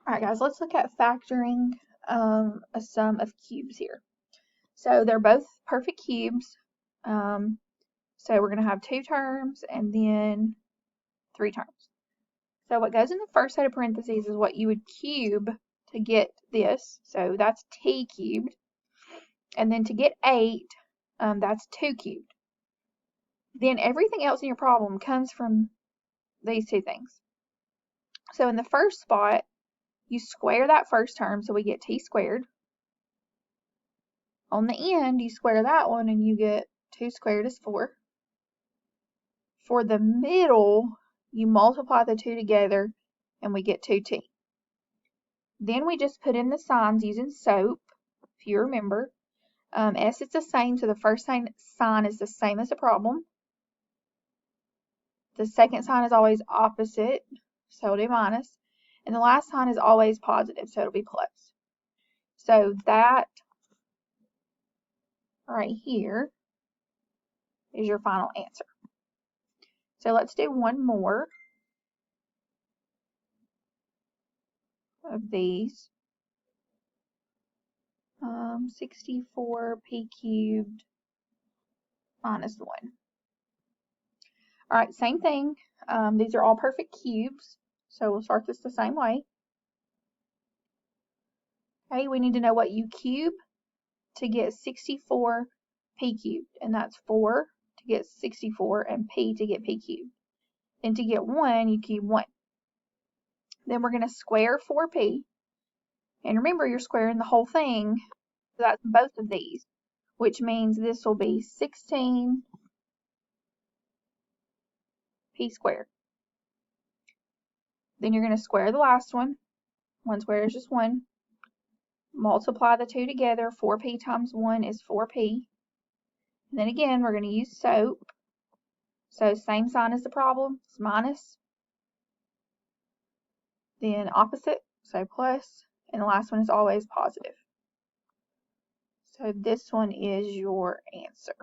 Alright guys, let's look at factoring a sum of cubes here. So they're both perfect cubes. So we're going to have 2 terms and then 3 terms. So what goes in the first set of parentheses is what you would cube to get this. So that's t cubed. And then to get 8, that's 2 cubed. Then everything else in your problem comes from these two things. So in the first spot, you square that first term, so we get t squared. On the end, you square that one and you get 2 squared is 4. For the middle, you multiply the 2 together and we get 2t. Then we just put in the signs using SOAP, if you remember. S is the same, so the first sign is the same as the problem. The second sign is always opposite, so it'll be minus. And the last sign is always positive, so it'll be plus. So that right here is your final answer. So let's do one more of these. 64p cubed minus 1. Alright, same thing. These are all perfect cubes, so we'll start this the same way. Okay, we need to know what you cube to get 64p cubed, and that's 4 to get 64 and p to get p cubed. Then to get 1, you cube 1. Then we're going to square 4p, and remember you're squaring the whole thing, so that's both of these, which means this will be 16p squared. Then you're going to square the last one. 1 squared is just 1. Multiply the 2 together. 4p times 1 is 4p. And then again, we're going to use SOAP. So same sign as the problem, it's minus. Then opposite, so plus. And the last one is always positive. So this one is your answer.